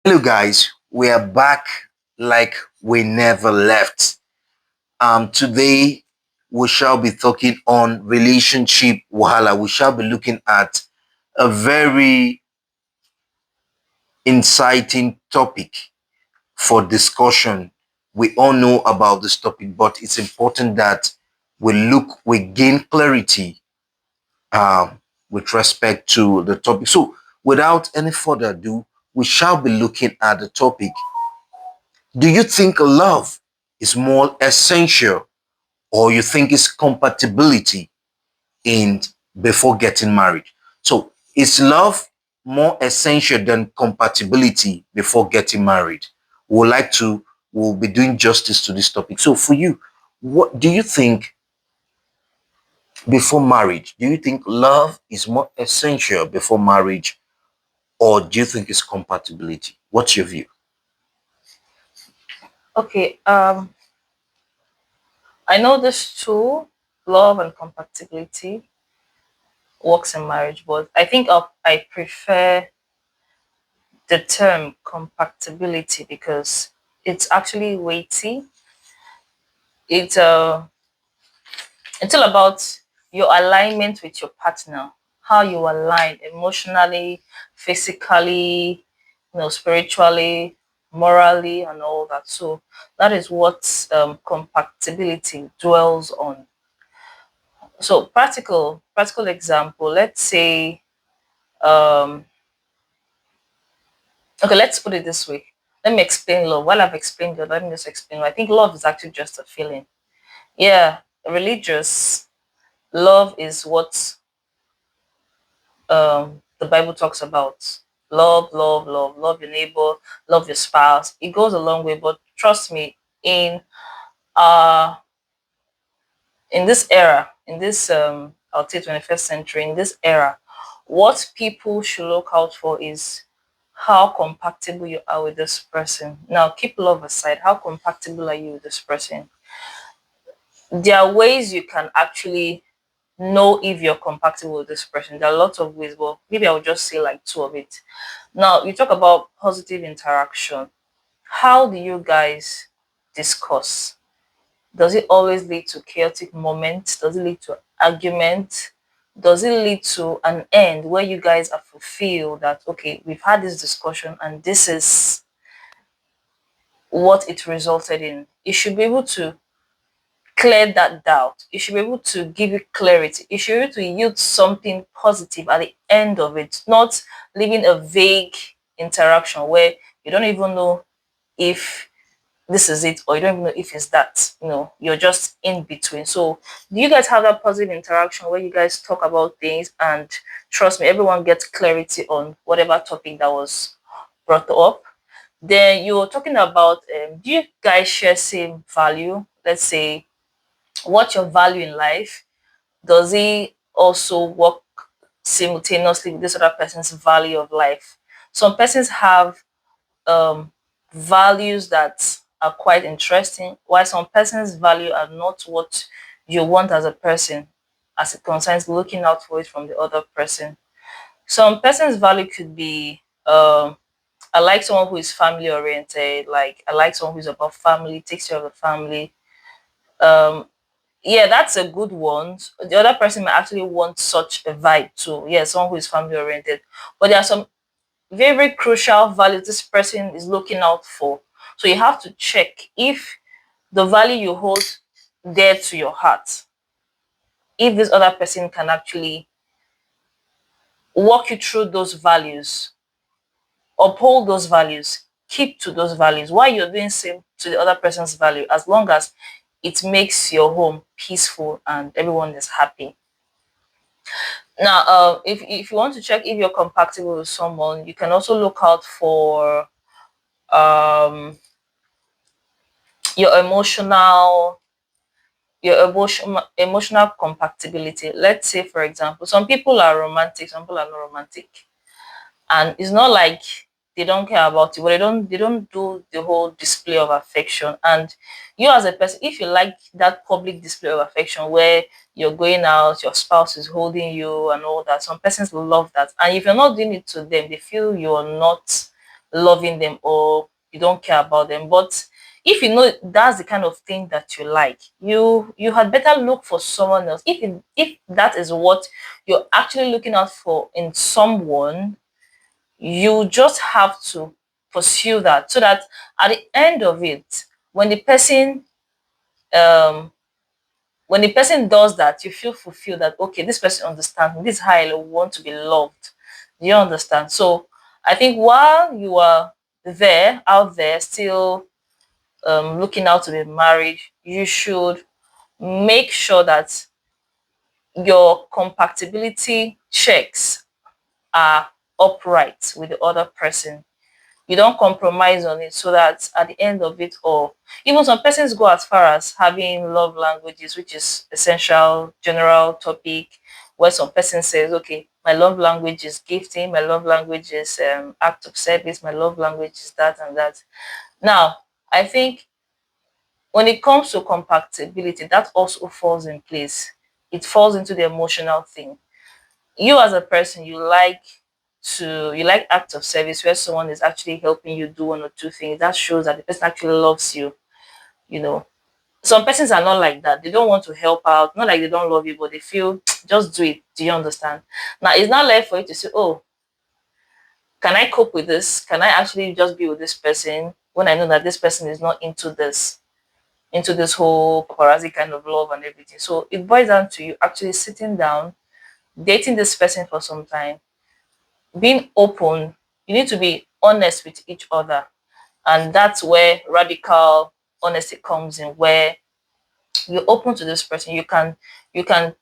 Hello guys, we are back like we never left. Today we shall be talking on relationship wahala. We shall be looking at a very inciting topic for discussion. We all know about this topic, but it's important that we gain clarity with respect to the topic. So without any further ado, we shall be looking at the topic. Do you think love is more essential, or you think it's compatibility in before getting married? So is love more essential than compatibility before getting married? We'll be doing justice to this topic. So for you, what do you think before marriage? Do you think love is more essential before marriage, or do you think it's compatibility? What's your view? Okay, I know this too, love and compatibility works in marriage, but I think I prefer the term compatibility because it's actually weighty. It's it's all about your alignment with your partner, how you align emotionally, physically, spiritually, morally, and all that. So that is what compatibility dwells on. So practical example, let's say um okay, let's put it this way. Let me explain love. While I've explained love, let me just explain. I think love is actually just a feeling. Yeah, religious love is what the Bible talks about. Love your neighbor, love your spouse. It goes a long way, but trust me, uh in this era, in this I'll say 21st century, in this era, what people should look out for is how compatible you are with this person. Now, keep love aside. How compatible are you with this person? There are ways you can actually know if you're compatible with this person. There are lots of ways, but maybe I'll just say like two of it. Now, you talk about positive interaction. How do you guys discuss? Does it always lead to chaotic moments? Does it lead to argument? Does it lead to an end where you guys are fulfilled that, okay, we've had this discussion and this is what it resulted in? You should be able to clear that doubt. You should be able to give you clarity. You should be able to yield something positive at the end of it, not leaving a vague interaction where you don't even know if this is it, or you don't even know if it's that. You're just in between. So do you guys have that positive interaction where you guys talk about things, and trust me, everyone gets clarity on whatever topic that was brought up? Then you were talking about, do you guys share same value? Let's say, what's your value in life? Does it also work simultaneously with this other person's value of life? Some persons have um, values that are quite interesting, while some persons' value are not what you want as a person, as it concerns looking out for it from the other person. Some persons' value could be, I like someone who is family oriented, like I like someone who's about family, takes care of the family. Um, yeah, that's a good one. The other person might actually want such a vibe too. Yeah, someone who is family oriented. But there are some very, very crucial values this person is looking out for. So you have to check if the value you hold dear to your heart, if this other person can actually walk you through those values, uphold those values, keep to those values while you're doing same to the other person's value, as long as it makes your home peaceful and everyone is happy. Now, if you want to check if you're compatible with someone, you can also look out for um your emotional compatibility. Let's say, for example, some people are romantic, some people are not romantic, and it's not like they don't care about you, but they don't do the whole display of affection. And you as a person, if you like that public display of affection where you're going out, your spouse is holding you and all that, some persons will love that. And if you're not doing it to them, they feel you're not loving them or you don't care about them. But if you know that's the kind of thing that you like, you had better look for someone else. If that is what you're actually looking out for in someone, you just have to pursue that, so that at the end of it, when the person um when the person does that, you feel fulfilled that okay, this person understands me. This is how I want to be loved. Do you understand? So I think while you are there, out there, still looking out to be married, you should make sure that your compatibility checks are upright with the other person. You don't compromise on it, so that at the end of it all, even some persons go as far as having love languages, which is essential general topic, where some person says, okay, my love language is gifting, my love language is act of service, my love language is that and that. Now, I think when it comes to compatibility, that also falls in place. It falls into the emotional thing. You as a person, you like acts of service where someone is actually helping you do one or two things. That shows that the person actually loves you. You know, some persons are not like that. They don't want to help out. Not like they don't love you, but they feel just do it. Do you understand? Now it's not left for you to say, oh, can I cope with this? Can I actually just be with this person when I know that this person is not into this whole paparazzi kind of love and everything? So it boils down to you actually sitting down, dating this person for some time, being open. You need to be honest with each other, and that's where radical honesty comes in, where you're open to this person. You can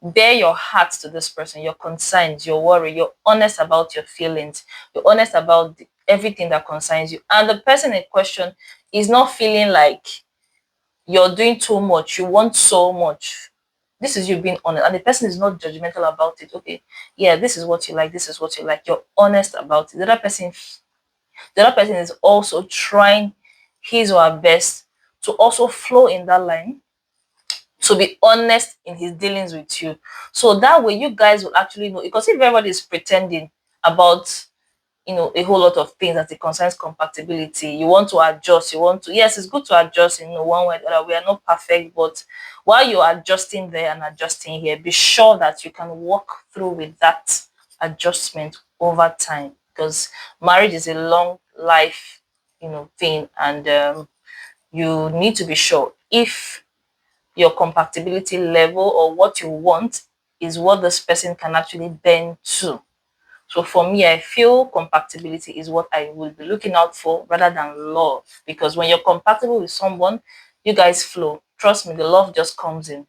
bear your heart to this person, your concerns, your worry. You're honest about your feelings. You're honest about everything that concerns you, and the person in question is not feeling like you're doing too much, you want so much. This is you being honest, and the person is not judgmental about it. Okay, yeah, this is what you like, this is what you like. You're honest about it. The other person is also trying his or her best to also flow in that line, to be honest in his dealings with you. So that way you guys will actually know, because if everybody is pretending about a whole lot of things as it concerns compatibility, you want to adjust, yes, it's good to adjust in one way or the other. We are not perfect, but while you're adjusting there and adjusting here, be sure that you can walk through with that adjustment over time, because marriage is a long life thing, and you need to be sure if your compatibility level or what you want is what this person can actually bend to. So for me, I feel compatibility is what I will be looking out for rather than love. Because when you're compatible with someone, you guys flow. Trust me, the love just comes in.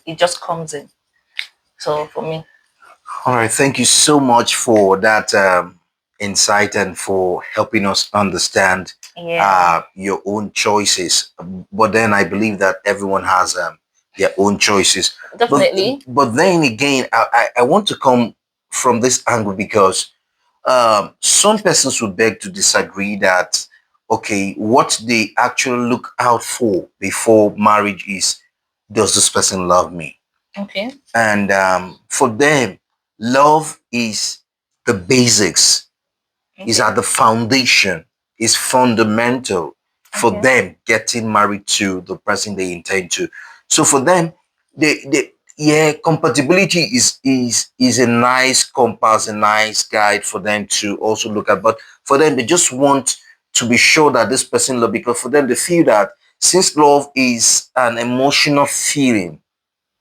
It just comes in. So for me, All right, thank you so much for that insight and for helping us understand yeah, your own choices. But then I believe that everyone has their own choices. But definitely. but then again, I want to come from this angle because some persons would beg to disagree that okay, what they actually look out for before marriage is, does this person love me? Okay. And for them, love is the basics, is Okay. at the foundation, is fundamental for Okay. them getting married to the person they intend to. So for them, they yeah, compatibility is a nice compass, a nice guide for them to also look at. But for them, they just want to be sure that this person love, because for them they feel that since love is an emotional feeling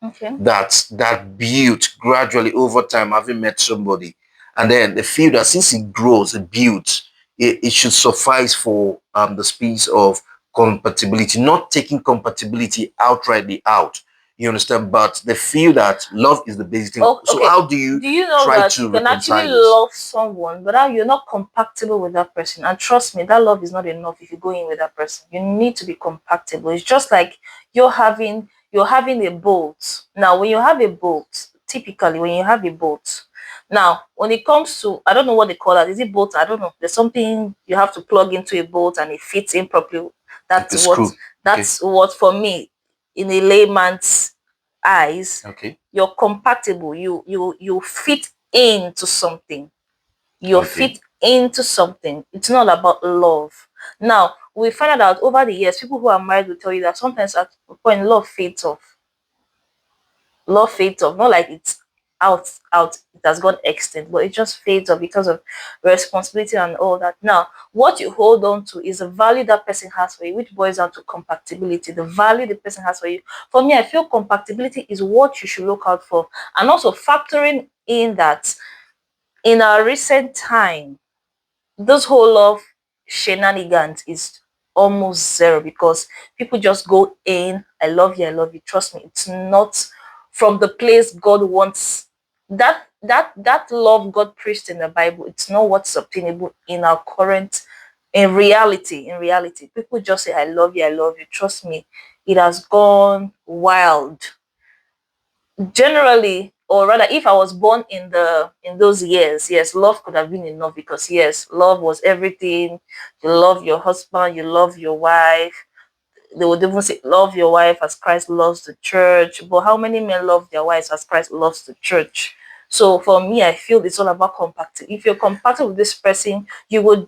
Okay. that built gradually over time, having met somebody, and then they feel that since it grows, it builds, it should suffice for the space of compatibility, not taking compatibility outrightly out. You understand? But they feel that love is the basic thing. Oh, So okay. how do you Do you know try that you to can actually reconcile this? love someone, but now you're not compatible with that person? And trust me, that love is not enough if you go in with that person. You need to be compatible. It's just like you're having a boat. Now, when you have a boat, typically when you have a boat, now when it comes to, I don't know what they call that. Is it boat? I don't know. There's something you have to plug into a boat and it fits in properly. Like That's a what screw. Okay. that's what for me, in a layman's eyes, Okay. you're compatible. You fit into something. You're Okay. fit into something. It's not about love. Now, we find out over the years, people who are married will tell you that sometimes at a point love fades off. Love fades off. Not like it's out, it has gone extinct, but it just fades off because of responsibility and all that. Now, what you hold on to is the value that person has for you, which boils down to compatibility, the value the person has for you. For me, I feel compatibility is what you should look out for. And also factoring in that in our recent time, this whole love shenanigans is almost zero because people just go in, I love you, trust me. It's not from the place God wants. That love God preached in the Bible, it's not what's obtainable in our current, in reality. People just say, I love you, trust me. It has gone wild generally, or rather, if I was born in those years, yes, love could have been enough because yes, love was everything. You love your husband, you love your wife. They would even say love your wife as Christ loves the church. But how many men love their wives as Christ loves the church? So for me, I feel it's all about compatibility. If you're compatible with this person, you will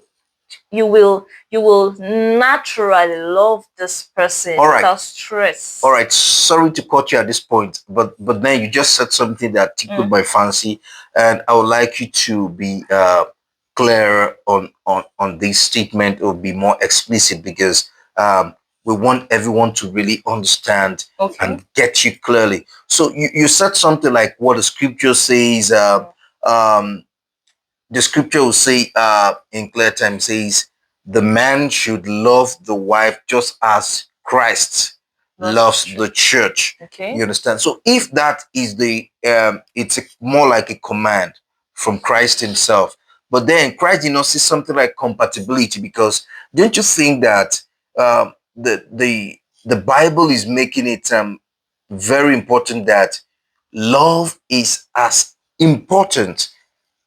naturally love this All person right. without All stress. right, sorry to cut you at this point, but then you just said something that tickled Mm, my fancy, and I would like you to be clearer on this statement or be more explicit because we want everyone to really understand okay. and get you clearly. So you said something like what the scripture says. Mm. Um, the scripture will say in clear time says the man should love the wife just as Christ That's the loves truth. the church. Okay. You understand? So if that is the it's more like a command from Christ himself. But then Christ did not see something like compatibility because don't you think that the Bible is making it very important that love is as important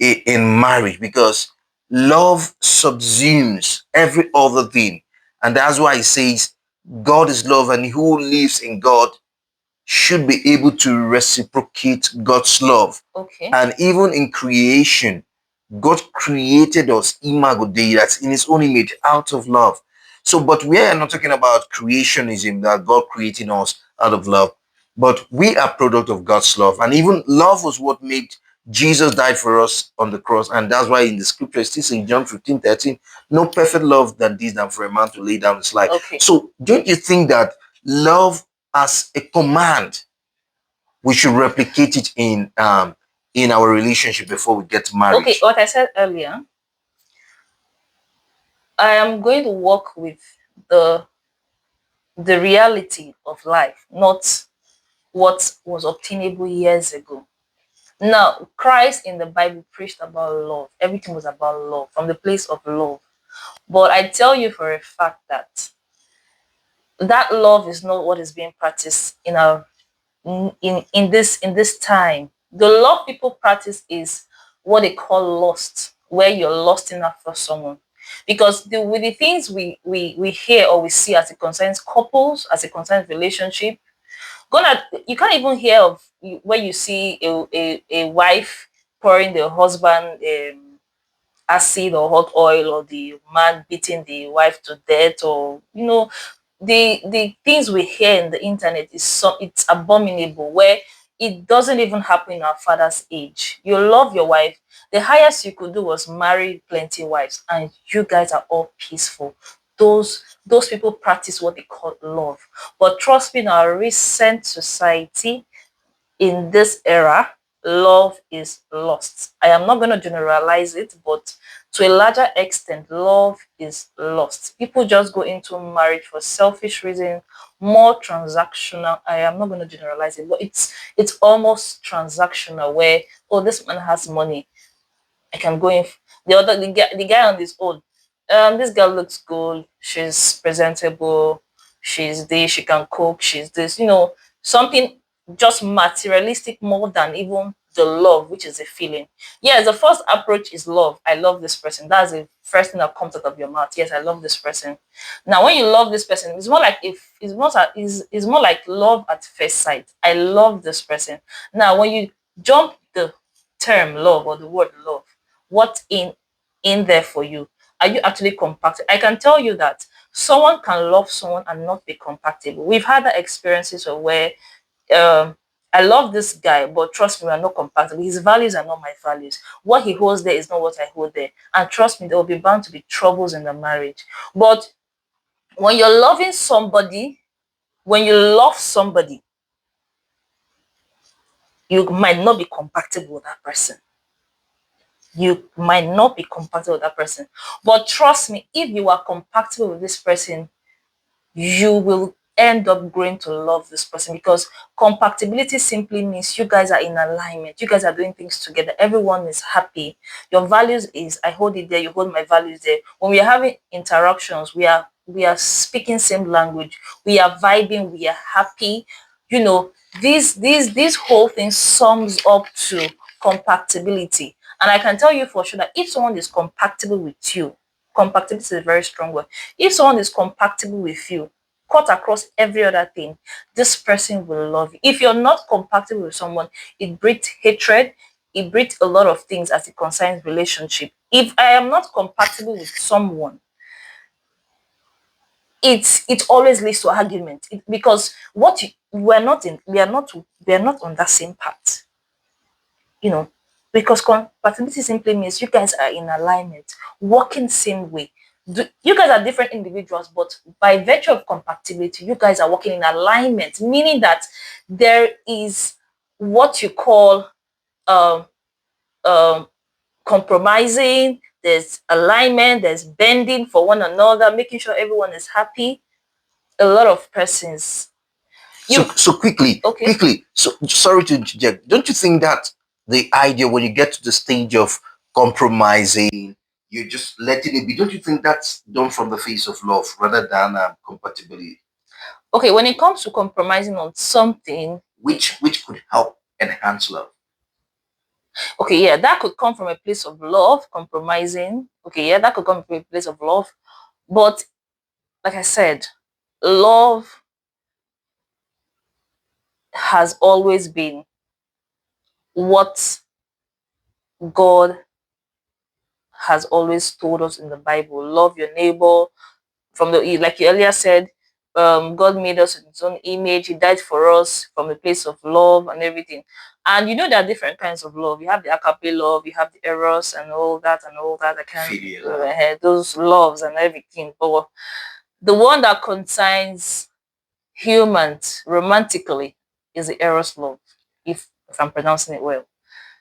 in marriage because love subsumes every other thing. And that's why it says God is love and who lives in God should be able to reciprocate God's love. Okay. And even in creation, God created us imago Dei, that's in his own image, out of love. So, but we are not talking about creationism, that God creating us out of love, but we are product of God's love. And even love was what made Jesus died for us on the cross. And that's why in the scripture, it says in John 15:13, no perfect love than this than for a man to lay down his life. Okay. So don't you think that love as a command, we should replicate it in our relationship before we get Okay. married? Like I said earlier, I am going to work with the the reality of life, not what was obtainable years ago. Now, Christ in the Bible preached about love. Everything was about love, from the place of love. But I tell you for a fact that that love is not what is being practiced in this time. The love people practice is what they call lust, where you're lusting after someone. Because with the things we hear or we see as it concerns couples, as it concerns relationship, gonna you can't even hear of where you see a wife pouring the husband acid or hot oil, or the man beating the wife to death, or the things we hear in the internet is it's abominable, where it doesn't even happen in our father's age. You love your wife. The highest you could do was marry plenty wives and you guys are all peaceful. Those people practice what they call love. But trust me, in our recent society, in this era, love is lost. I am not going to generalize it, but to a larger extent, love is lost. People just go into marriage for selfish reasons, more transactional. I am not going to generalize it, but it's almost transactional where, oh, this man has money, I can go in. The guy on this old, this girl looks good. She's presentable. She's this. She can cook. She's this. Something just materialistic more than even the love, which is a feeling. Yes, the first approach is love. I love this person. That's the first thing that comes out of your mouth. Yes, I love this person. Now, when you love this person, it's more like if it's more like love at first sight. I love this person. Now, when you jump the term love or the word love, what in in there for you? Are you actually compatible? I can tell you that someone can love someone and not be compatible. We've had that experiences of where um I love this guy, but trust me, we are not compatible. His values are not my values. What he holds there is not what I hold there. And trust me, there will be bound to be troubles in the marriage. But when you're loving somebody, when you love somebody, you might not be compatible with that person. You might not be compatible with that person. But trust me, if you are compatible with this person, you will end up growing to love this person, because compatibility simply means you guys are in alignment, you guys are doing things together, everyone is happy. Your values is, I hold it there, you hold my values there. When we are having interactions, we are speaking same language, we are vibing, we are happy. You know, this whole thing sums up to compatibility. And I can tell you for sure that if someone is compatible with you, compatibility is a very strong word. If someone is compatible with you, cut across every other thing, this person will love you. If you're not compatible with someone, it breeds hatred, it breeds a lot of things as it concerns relationship. If I am not compatible with someone, it always leads to argument. Because we are not on that same path, you know, because compatibility simply means you guys are in alignment, working same way. You guys are different individuals, but by virtue of compatibility, you guys are working in alignment, meaning that there is what you call um, um, compromising, there's alignment, there's bending for one another, making sure everyone is happy. A lot of persons, So, you so quickly, okay? quickly. So, sorry to interject. Don't you think that the idea when you get to the stage of compromising, you're just letting it be? Don't you think that's done from the face of love rather than compatibility, Okay, when it comes to compromising on something, which could help enhance love? okay, yeah, that could come from a place of love, compromising. Okay, yeah, that could come from a place of love. But like I said, love has always been what God has always told us in the Bible. Love your neighbor. From the, like you earlier said, God made us in his own image. He died for us from a place of love and everything. And you know there are different kinds of love. You have the agape love, you have the eros and all that and all that. I can't those loves and everything. But the one that concerns humans romantically is the eros love, if I'm pronouncing it well.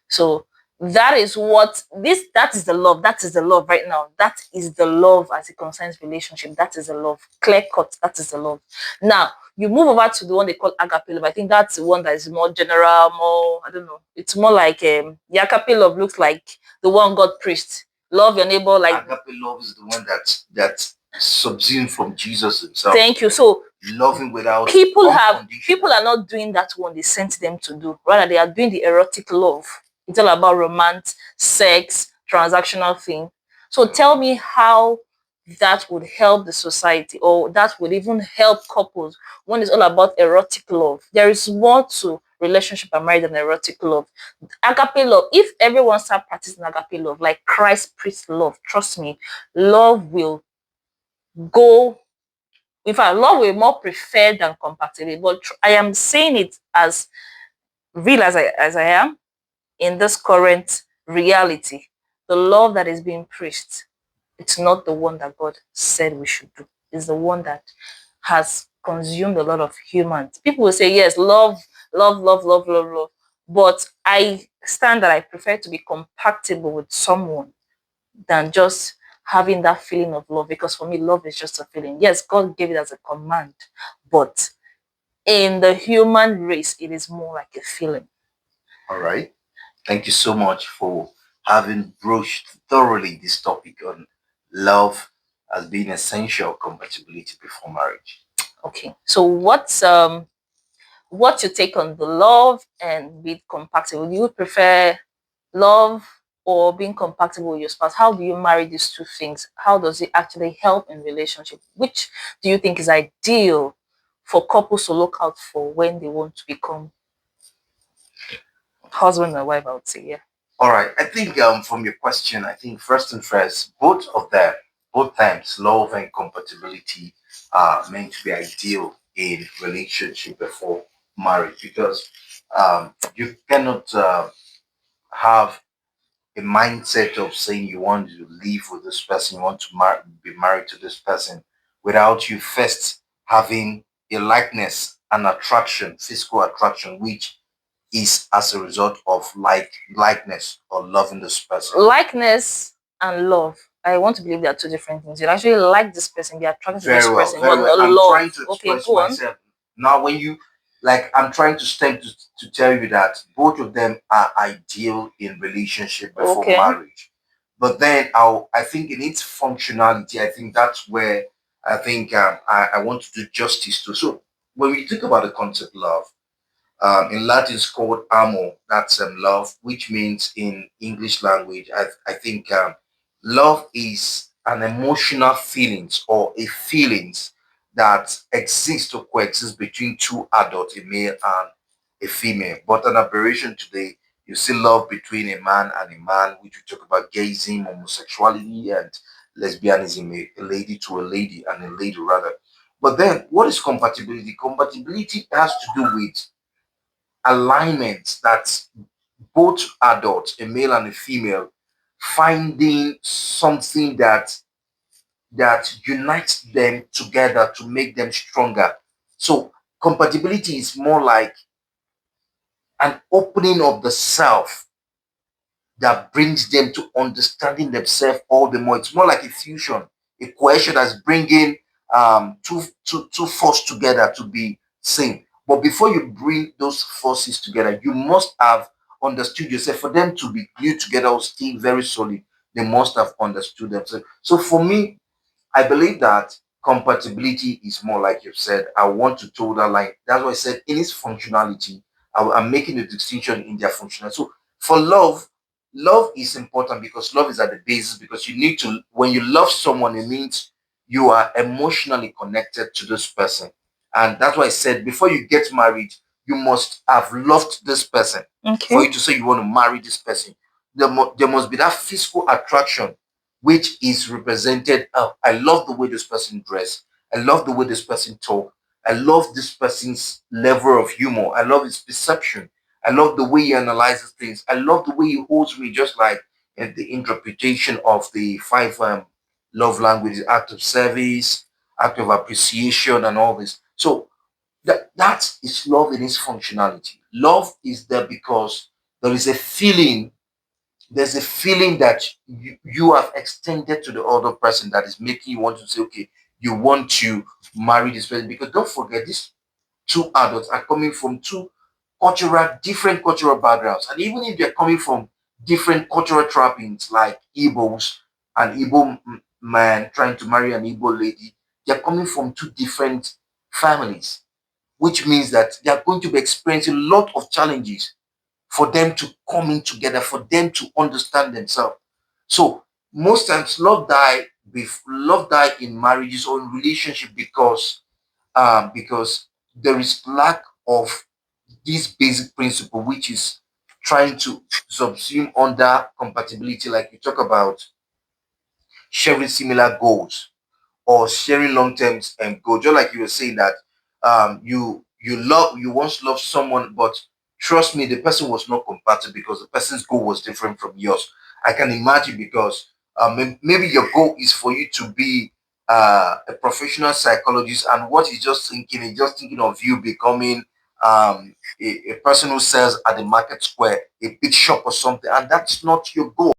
So that is what this that is the love. That is the love right now. That is the love as it concerns relationship. That is the love. Clear cut. That is the love. Now you move over to the one they call agape love. I think that's the one that is more general, more I don't know. It's more like the agape love looks like the one God preached. Love your neighbor like Agape love is the one that subsumed from Jesus himself. thank you. So Loving without people are not doing that one they sent them to do. Rather, they are doing the erotic love. It's all about romance, sex, transactional thing. So tell me how that would help the society, or that would even help couples when it's all about erotic love. There is more to relationship and marriage than erotic love. Agape love, if everyone start practicing agape love, like Christ preached love, trust me, love will go. In fact, love will more preferred than compatibility. But I am saying it as real as I am in this current reality. The love that is being preached, it's not the one that God said we should do. It's the one that has consumed a lot of humans. People will say, yes, love, love, love, love, love, love. But I stand that I prefer to be compatible with someone than just having that feeling of love, because for me love is just a feeling. Yes, God gave it as a command, but in the human race it is more like a feeling. All right. Thank you so much for having broached thoroughly this topic on love as being essential compatibility before marriage. Okay, so what's your take on the love and be compatible? Do you prefer love or being compatible with your spouse? How do you marry these two things? How does it actually help in relationship? Which do you think is ideal for couples to look out for when they want to become husband and wife? I would say, yeah. All right. I think from your question, I think first and first, both of them, both times, love and compatibility are meant to be ideal in relationship before marriage because you cannot have a mindset of saying you want to live with this person, you want to be married to this person without you first having a likeness, an attraction, physical attraction, which is as a result of likeness or loving this person. Likeness and love. I want to believe they are two different things. You actually like this person, be attracted to this Very well, person, but very well. not I'm love. trying to Okay, express go on. myself. Now, when you like, I'm trying to stem to tell you that both of them are ideal in relationship before Okay. marriage. But then I think in its functionality, I think that's where I think I want to do justice to. So when we think about the concept love, in Latin, it's called amor. That's love, which means in English language, I think love is an emotional feelings or a feelings that exist or coexist between two adults, a male and a female. But an aberration today, you see love between a man and a man, which we talk about gayism, homosexuality, and lesbianism, a lady to a lady and a lady rather. But then, what is compatibility? Compatibility has to do with alignment that both adults, a male and a female, finding something that unites them together to make them stronger. So compatibility is more like an opening of the self that brings them to understanding themselves all the more. It's more like a fusion, a cohesion that's bringing two forces together to be same. But before you bring those forces together, you must have understood yourself. For them to be glued together or stay very solid, they must have understood themselves. So for me, I believe that compatibility is more like you said. I want to toe that line. That's why I said in its functionality, I'm making a distinction in their functionality. So for love, love is important because love is at the basis because you need to, when you love someone, it means you are emotionally connected to this person. And that's why I said before you get married, you must have loved this person for Okay. you to say you want to marry this person. There must be that physical attraction which is represented. Oh, I love the way this person dress. I love the way this person talk. I love this person's level of humor. I love his perception. I love the way he analyzes things. I love the way he holds me, just like in the interpretation of the five love languages: act of service, act of appreciation, and all this. So that is love in its functionality. Love is there because there is a feeling there's a feeling that you have extended to the other person that is making you want to say, okay, you want to marry this person. Because don't forget, these two adults are coming from different cultural backgrounds. And even if they're coming from different cultural trappings, like Igbos, an Igbo man trying to marry an Igbo lady, they're coming from two different families, which means that they are going to be experiencing a lot of challenges for them to come in together, for them to understand themselves. So most times love die in marriages or in relationship because there is lack of this basic principle, which is trying to subsume under compatibility, like you talk about sharing similar goals or sharing long term goals. Just like you were saying that you once loved someone, but trust me, the person was not compatible because the person's goal was different from yours. I can imagine because maybe your goal is for you to be a professional psychologist, and what he's just thinking of you becoming a person who sells at the market square, a big shop or something, and that's not your goal.